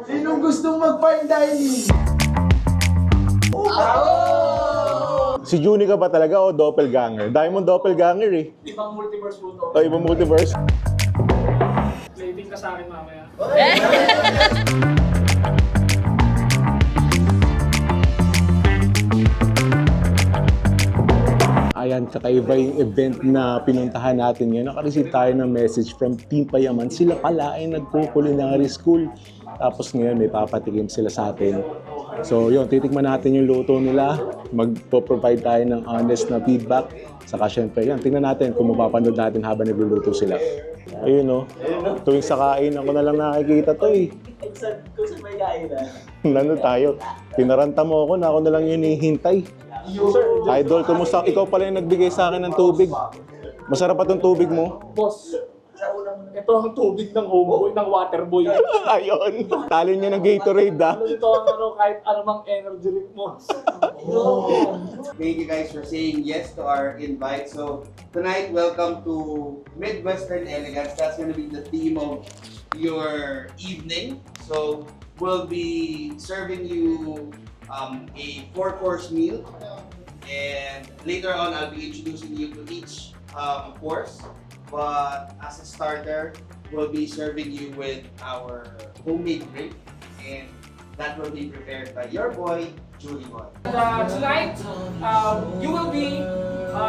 Sinong gustong mag-fine dining? Si Juni ka ba talaga o doppelganger? Dahil mong doppelganger eh. Ibang multiverse po to. O ibang multiverse. Plating ka sa akin mamaya. Ayan, kakaiba yung event na pinuntahan natin ngayon. Nakareceive tayo ng message from Team Payaman. Sila pala ay nagko-culinary school. Tapos ngayon may papatikim sila sa atin. So yun, titikman natin yung luto nila. Magpo-provide tayo ng honest na feedback. Saka syempre yan, tingnan natin kung mapapanood natin habang nagluluto sila. Ayun o, tuwing sa kain ako na lang nakikita to eh. Kung saan may kainan. Nandun tayo. Pinaranta mo ako na ako na lang yun hihintay. Idol, kumusta? Ikaw pala yung nagbigay sa akin ng tubig. Masarap pa tong tubig mo? Boss, ito ang tubig ng homeboy, ng waterboy. Ayun. Talo niya ng Gatorade ah. Ito ang kahit anumang energy drink mo. Thank you guys for saying yes to our invite. So tonight, welcome to Midwestern Elegance. That's going to be the theme of your evening. So we'll be serving you a 4-course meal, and later on I'll be introducing you to each course. But as a starter, we'll be serving you with our homemade drink, and that will be prepared by your boy, Julie Boy. Tonight, you will be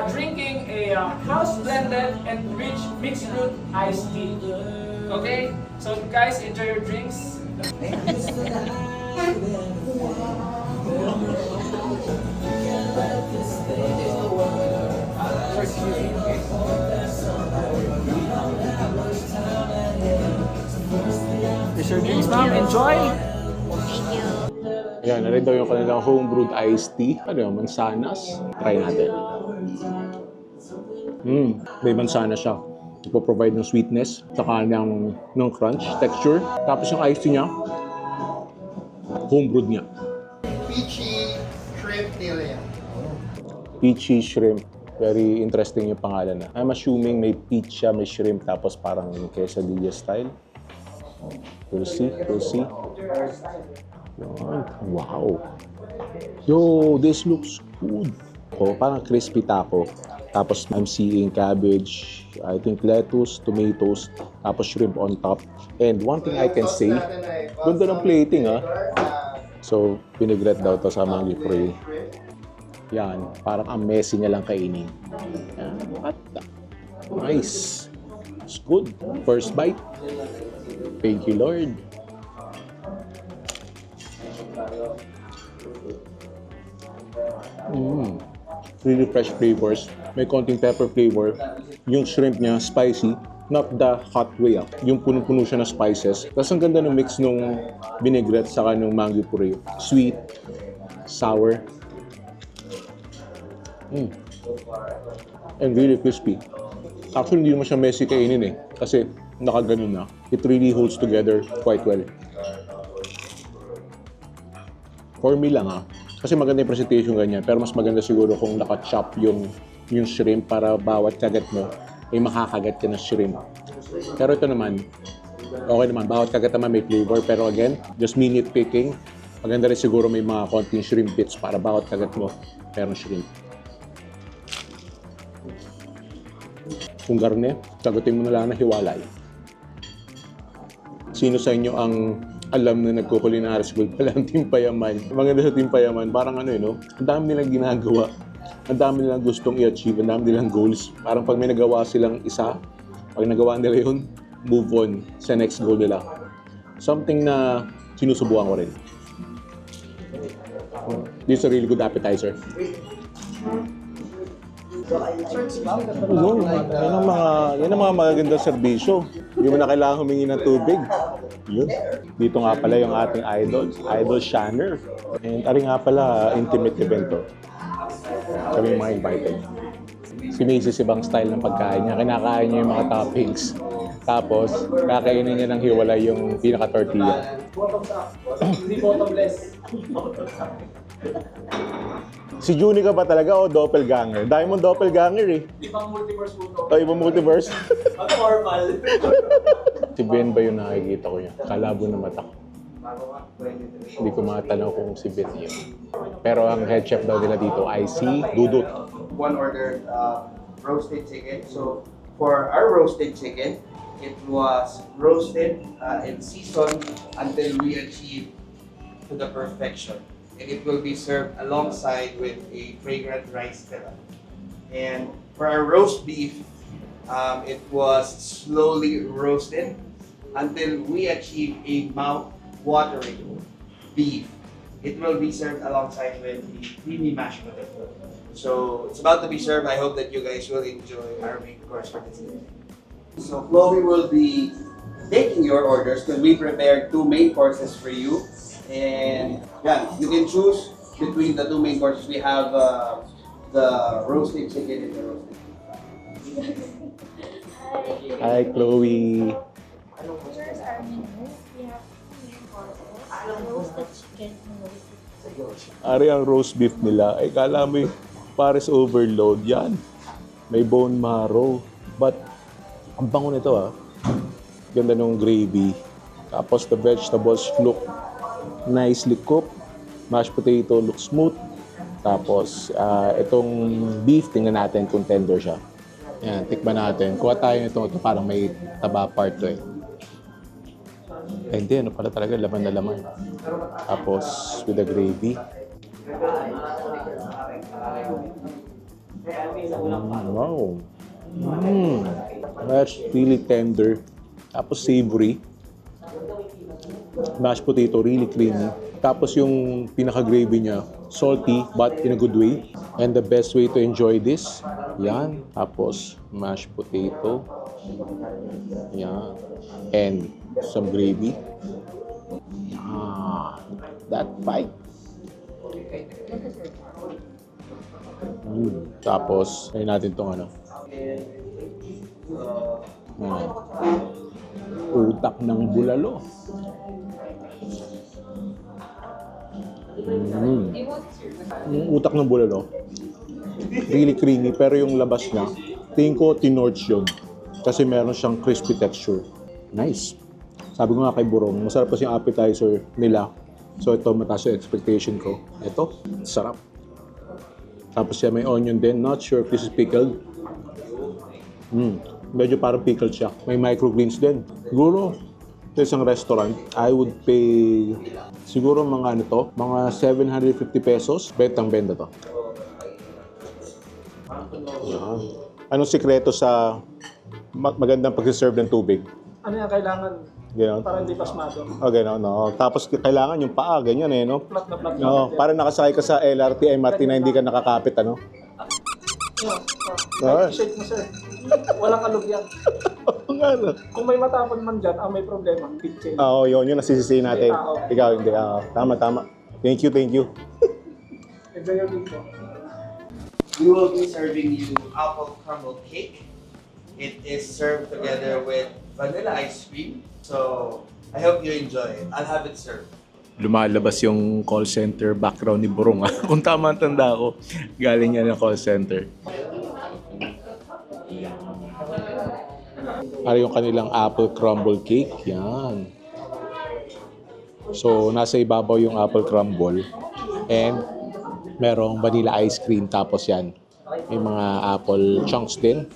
drinking a house-blended and rich mixed fruit iced tea. Okay? So guys, enjoy your drinks. Here's your drinks, ma'am. Enjoy! Ayan, narin daw yung kanilang homebrewed iced tea. Ano yung mansanas? Try natin. May mansanas siya. Ipo-provide ng sweetness, saka ng crunch, texture. Tapos yung iced tea niya, homebrewed niya. Peachy shrimp nila yan. Peachy shrimp. Very interesting yung pangalan na. I'm assuming may peach siya, may shrimp, tapos parang quesadilla style. We'll see, we'll see. Yan. Wow. Yo, this looks good. Oh, parang crispy taco. Tapos I'm seeing cabbage, I think lettuce, tomatoes, tapos shrimp on top. And one thing I can say, ganda ng plating ah. So, vinaigrette daw to sa Mangi Pre. Yan, parang ang messy niya lang kainin. Yan, what the? Nice. It's good. First bite. Thank you, Lord. Really fresh flavors. May konting pepper flavor. Yung shrimp niya, spicy. Not the hot way ah. Yung punong-puno siya ng spices. Tapos ang ganda ng mix nung vinaigrette saka ng mango puree. Sweet, sour, and really crispy. Actually, hindi naman siya messy kainin eh. Kasi nakaganon na. It really holds together quite well. For me lang ah. Kasi maganda yung presentation ganyan. Pero mas maganda siguro kung naka-chop yung shrimp para bawat kagat mo ay makakagat ka ng shrimp. Pero ito naman, okay naman. Bawat kagat naman may flavor. Pero again, just minute picking. Maganda rin siguro may mga konting shrimp bits para bawat kagat mo merong shrimp. Kung garne, sagutin mo na lang na hiwalay. Sino sa inyo ang alam na nagko-culinary school pala ang Team Payaman? Maganda sa Team Payaman, parang ano yun, no? Ang dami nilang ginagawa. Ang dami nilang gustong i-achieve, ang dami nilang goals. Parang pag may nagawa silang isa, pag nagawa nila yun, move on sa next goal nila. Something na sinusubukan ko rin. This is a really good appetizer. Yan ang mga magagandang serbisyo. Hindi mo na kailangan humingi ng tubig. Yun. Dito nga pala yung ating Idol Shanner. And ari nga pala, intimate event to. Kami mga invited. Si Macy's ibang style ng pagkain niya. Kinakain niya yung mga toppings. Tapos, kakainin niya ng hiwalay yung pinaka-tortilla. Bottoms up. Hindi bottomless. Si Juni ka ba talaga o doppelganger? Dahil mo doppelganger eh. Ibang multiverse po to. O ibang multiverse. Ako normal. Si Ben ba yung nakikita ko niya? Kalabo na mata ko. Hindi ko matanaw kung si Ben yun. Pero ang head chef daw nila dito ay si Dudut. One ordered roasted chicken. So for our roasted chicken, it was roasted and seasoned until we achieve to the perfection. And it will be served alongside with a fragrant rice pilaf. And for our roast beef, it was slowly roasted until we achieve a mouth-watering beef. It will be served alongside with the creamy mashed potato. So it's about to be served. I hope that you guys will enjoy our main course for this evening. So Chloe will be taking your orders because we prepared 2 main courses for you. And yeah, you can choose between the 2 main courses. We have the roasted chicken and the roasted beef. Hi, Chloe. Here's our menu. We have 2 main courses, roasted chicken and roasted beef. Ari ang roast beef nila. Ay, kala mo yung Paris overload. Yan. May bone marrow. But, ang bango nito ah. Ganda ng gravy. Tapos the vegetables look nicely cooked. Mashed potato looks smooth. Tapos, itong beef, tingnan natin kung tender siya. Yan, tikman natin. Kuha tayo nito. Ito parang may taba part to eh. Ay, hindi. Ano pala talaga? Laman na laman. Tapos, with the gravy. Wow. That's really tender. Tapos savory. Mashed potato, really creamy. Tapos yung pinaka-gravy niya, salty but in a good way. And the best way to enjoy this, yan. Tapos mashed potato. Yan. And some gravy. That bite. Tapos, ayun natin itong ano. Utak ng bulalo. Yung utak ng bulalo, really creamy, pero yung labas niya, tingin ko tinorch yun. Kasi meron siyang crispy texture. Nice. Sabi ko nga kay Burong, masarap kasi yung appetizer nila. So ito, mataas yung expectation ko. Ito, sarap. Tapos siya may onion din. Not sure if this is pickled. Medyo parang pickled siya. May microgreens din. Siguro, sa isang restaurant, I would pay siguro mga ano to, mga 750 pesos. Bentang-benta to. Yan. Anong sikreto sa magandang pag-serve ng tubig? Ano yan, kailangan Ganon. para hindi pasmado. Okay, no. Tapos kailangan yung paa, ganyan eh, no? Flat na flat. No, parang nakasakay ka sa LRT, MRT na hindi ka nakakapit, ano? Kahit i-shake mo sir. Walang alog yan. Nga na. Kung may matapon man dyan, may problema. Pitchin. Oo, yun nasisisihin natin. Ikaw hindi. Tama. Thank you. Enjoy your meal po. We will be serving you apple crumble cake. It is served together with vanilla ice cream. So, I hope you enjoy it. I'll have it served. Lumalabas yung call center background ni Burong. Kung tama ang tanda ko, galing yan ng call center. Para yung kanilang apple crumble cake. Yan. So, nasa ibabaw yung apple crumble. And merong vanilla ice cream. Tapos yan, may mga apple chunks din.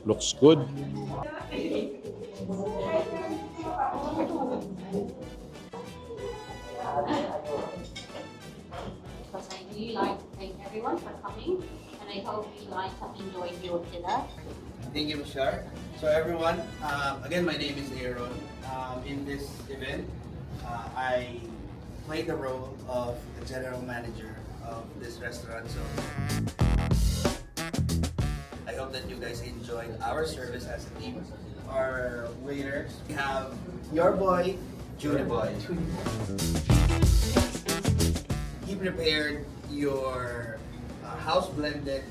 Looks good. Because I really like to thank everyone for coming, and I hope you guys have enjoyed your dinner. Thank you, Michelle. So everyone, again, my name is Aaron. In this event, I play the role of the general manager of this restaurant. So I hope that you guys enjoyed our service as a team. Our waiters, we have your boy, Junior Boy. He prepared your house blended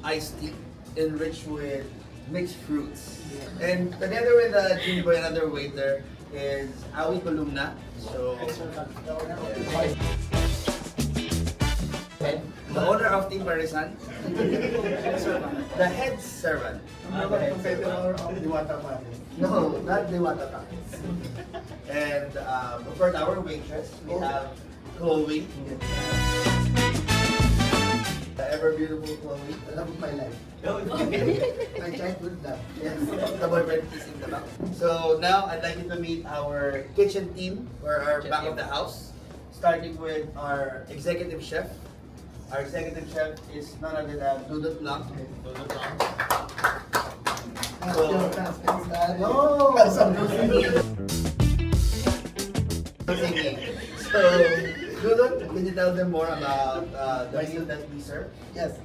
iced tea enriched with mixed fruits. And together with Junior Boy, another waiter is Awi Columna. So The owner of Team Parisan. The head servant. No, not Diwata Tacos. And for our waitress, we have Chloe. The ever beautiful Chloe. The love of my life. My childhood love. Yes, the boyfriend is in the back. So now I'd like you to meet our kitchen team or our back of the house. Starting with our executive chef. Our executive chef is none other than Dudut Lang. Dudut Lang. So, Dudut, can you tell them more about the meal that we serve? Yes,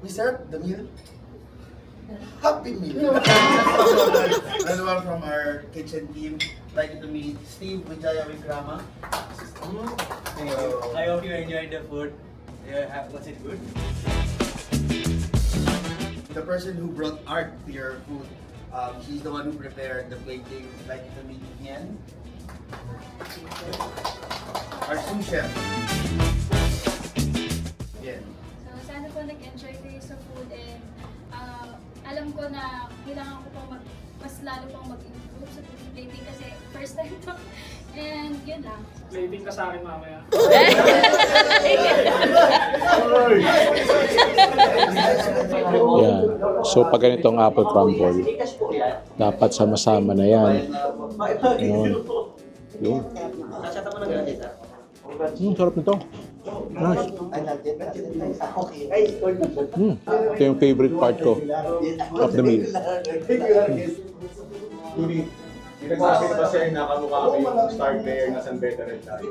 we serve the meal. Happy Meal. Another one from our kitchen team. I'd like you to meet Steve Vijaya Vikrama. I hope you enjoyed the food. Was it good? The person who brought art to your food, she's the one who prepared the plating. I'd like you to meet Yen. Our sous chef. Yen. So, sana po nag-enjoy kayo sa food and alam ko na kailangan ko pong mas lalo pong mag-improve sa food plating kasi first time to. And yun lang. Plating ka sa akin mamaya. Yan. So pag ganitong apple crumble, dapat sama-sama na yan. Yun. Yun. Sarap nito. Nice. Ito yung favorite part ko of the meal. Nagsabi ba siya yung nakamukha ko yung star player na San Veteran tayo?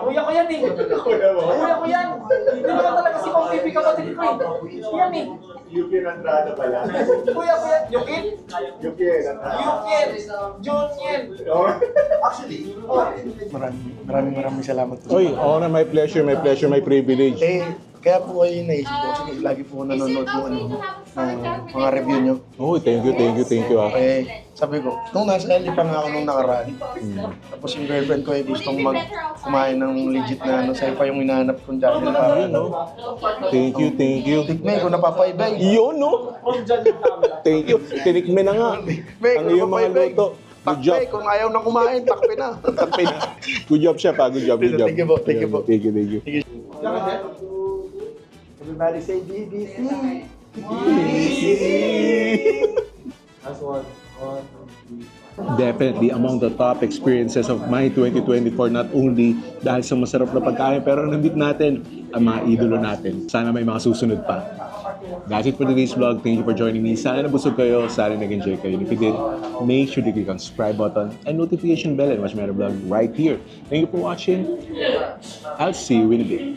Kuya ko yan eh. Kuya ko yan. Hindi naman talaga si Pang Pipi kapatid ko eh. Yan eh. Yuki Nandrada pala. Kuya ko yan. Yukin? Yuki Nandrada. Yukin. Junyen. Actually, Maraming salamat po. Oy, na my pleasure, my privilege. Kaya po kayo naisip ko kasi lagi po nanonood po mga review nyo. Oh, thank you. Sabi ko, nung nasa LA pa nga ako nung nakaraan. Tapos yung girlfriend ko ay gustong kumain ng legit na sa'yo pa yung hinahanap kong channel. Ayun, no? Thank you. Tikmay ko napapaibay. Yun, no? Thank you. Tinikme na nga. Ang iyong mga luto. Good job. Takpe, kung ayaw na kumain, takpe na. Takpe na. Good job, chef. Good job. Thank you po. Thank you. Everybody say BBC. Definitely among the top experiences of my 2024, not only dahil sa masarap na pagkain, pero nabit natin ang mga idolo natin. Sana may mga susunod pa. That's it for today's vlog. Thank you for joining me. Sana nabusog kayo. Sana nag-enjoy kayo. If you did, make sure to click on subscribe button and notification bell and watch my other vlog right here. Thank you for watching. I'll see you in a bit.